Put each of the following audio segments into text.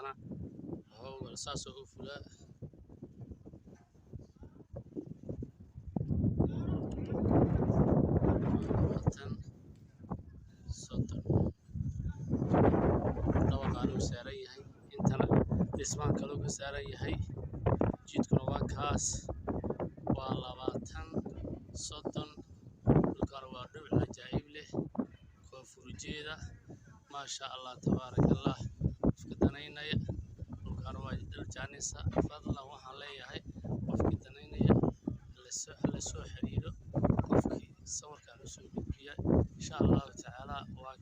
intana hawga saasoo u fulaa tan soddon dabaqaan uu saaran yahay intana dhismaan kaluu ka saaran yahay jidkuna waa kaas waa 20 soddon dhulkan waa dhul cajaa'ib leh koonfur jeeda maasha allah tabaarakallah qofka danaynaya dhulkan waa dhul jaanisa fadlan waxaan leeyahay qofkii danaynaya la soo xiriiro qofkii sawirkan u soo gudbiya insha allahu tacaala waa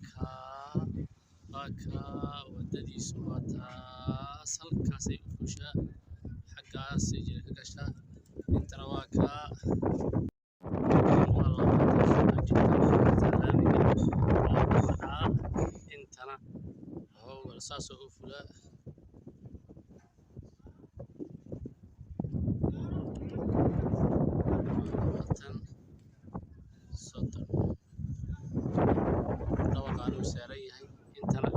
kaa wadadiisu waa taas halkaasay u fushaa xaggaasay jira ka gashaa intana waa kaa intana hawga saasoo u fulaa tan soddon dabaqaan uu saaran yahay intana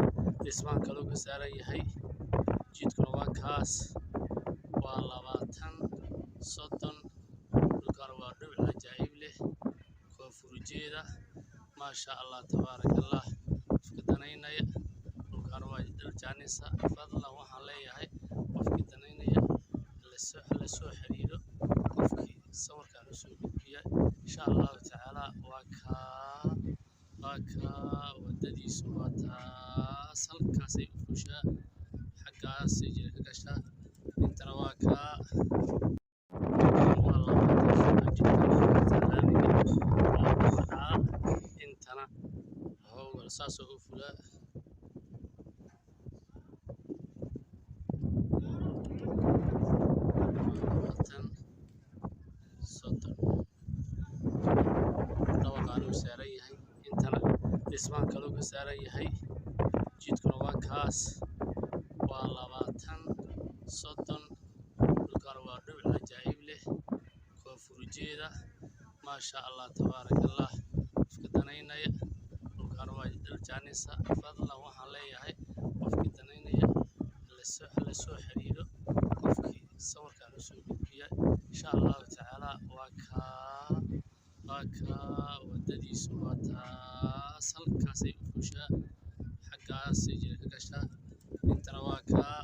dhismaan kaluu ka saaran yahay jidkuna waa kaas waa 20 soddon dhulkan waa dhul cajaa'ib leh koonfur jeeda maasha allah tabaarakallah qofka danaynaya dhulkan waa dhul jaanisa fadlan waxaan leeyahay qofkii danaynaya la soo xiriiro qofkii sawirkan u soo gudbiya insha allahu tacaala waa kaa wadadiisu waa taas halkaasay u fushaa xaggaasay jira ka gashaa intana waa kaa intana hawga saasoo u fulaa tan soddon dabaqaan uu saaran yahay intana dhismaan kaluu ka saaran yahay jidkuna waa kaas waa 20 soddon dhulkan waa dhul cajaa'ib leh koonfur jeeda maasha allah tabaarakallah qofka danaynaya dhulkan waa dhul jaanisa fadlan waxaan leeyahay qofkii danaynaya la soo xiriiro qofkii sawirkan u soo gudbiya insha allahu tacaala waa kaa wadadiisu waa taas halkaasay u fushaa xaggaasay jira ka gashaa intana waa kaa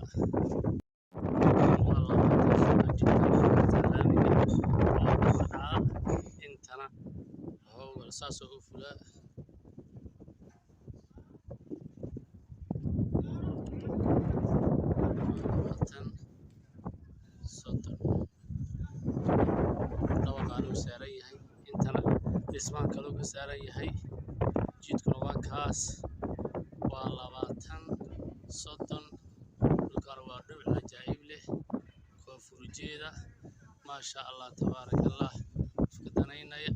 intana hawga saasoo u fulaa tan soddon dabaqaan uu saaran yahay intana dhismaan kaluu ka saaran yahay jidkuna waa kaas waa 20 soddon dhulkan waa dhul cajaa'ib leh koonfur jeeda maasha allah tabaarakallah qofka danaynaya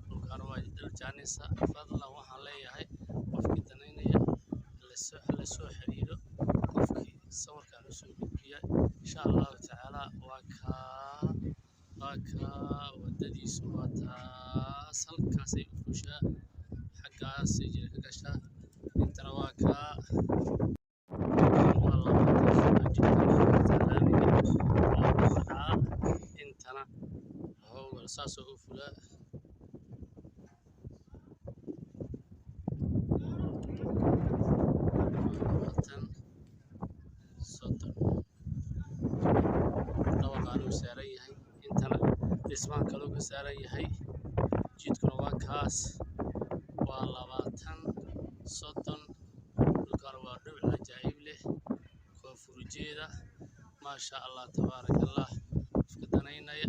dhulkan waa dhul jaanisa fadlan waxaan leeyahay qofkii danaynaya la soo xiriiro qofkii sawirkan u soo gudbiya insha allahu tacaala waa kaa wadadiisu waa taas halkaasay u fushaa xaggaasay jira ka gashaa intana waa kaa intana hawga saasoo u fulaa tan soddon dabaqaan uu saaran yahay intana dhismaan kaluu ka saaran yahay jidkuna waa kaas waa 20 soddon dhulkan waa dhul cajaa'ib leh koonfur jeeda maasha allah tabaarakallah qofka danaynaya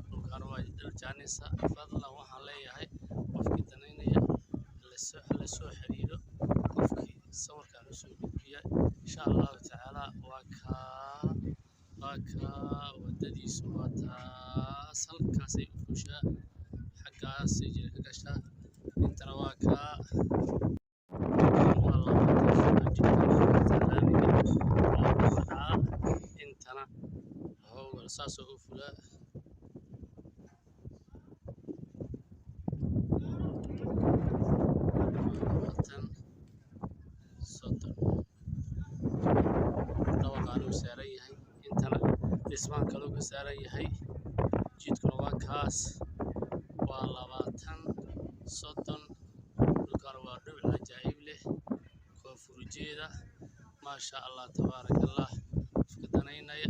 dhulkan waa dhul jaanisa fadlan waxaan leeyahay qofkii danaynaya la soo xiriiro qofkii sawirkan u soo gudbiya insha allahu tacaala waa kaa wadadiisu waa taas halkaasay u fushaa xaggaasay jira ka gashaa intana waa kaa intana hawga saasoo u fulaa tan soddon dabaqaan ka saaran yahay jidkuna waa kaas waa 20 soddon dhulkana waa dhul cajaa'ib leh koonfur jeeda maasha allah tabaarakallah qofka danaynaya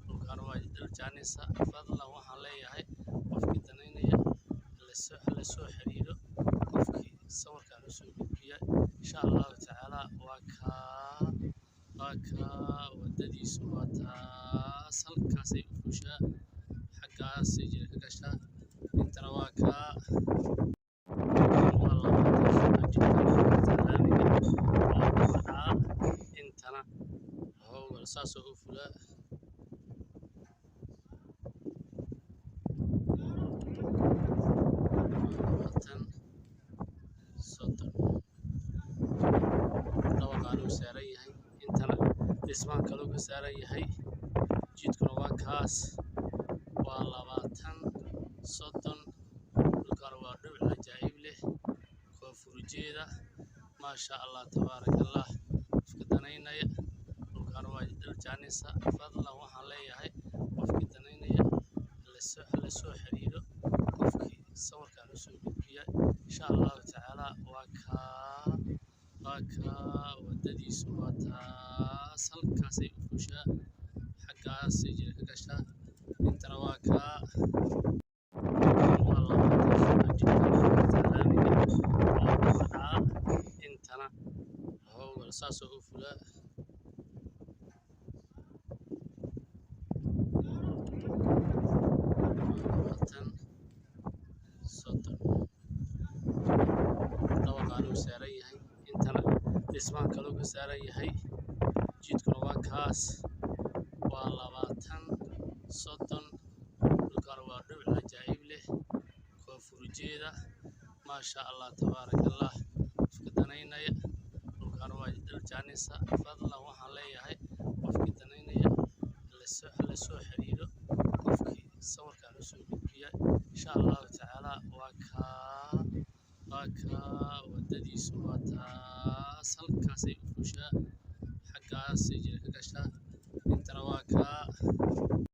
dhulkana waa dhul jaanisa fadlan waxaan leeyahay qofkii danaynaya la soo xiriiro qofkii sawirkaan u soo gudbiya insha allahu tacaala waa kaa wadadiisu waa taas halkaasay u fushaa xaggaasay jira ka gashaa intana waa kaa waa intana howgal saasoo u fulaa dabaqaanuu saaran yahay intana dhismaan kaloo ka saaran yahay jidkuna waa kaas waa 20 soddon dhulkana waa dhul cajaa'ib leh koonfur jeeda maasha allah tabaarakallah qofka danaynaya dhulkana waa dhul jaanisa fadlan waxaan leeyahay qofkii danaynaya la soo xiriiro qofkii sawirkaan u soo gudbiya insha allahu tacaala waa kaa wadadiisu waa taas halkaasay u fushaa xaggaasay jira ka gashaa intana waa kaa intana howgal saasoo u fulaa dabaqaanuu saaran yahay intana dhismaan kaloo ka saaran yahay jidkuna waa kaas waa 20 soddon dhulkana waa dhul cajaa'ib leh koonfur jeeda maasha allah tabaarakallah qofka danaynaya dhulkana waa dhul jaanisa fadlan waxaan leeyahay qofkii danaynaya la soo xiriiro qofkii sawirkaan u soo gudbiya insha allahu tacaala waa kaa wadadiisu waa taas halkaasay u fushaa xaggaasay jira ka gashaa intana waa kaa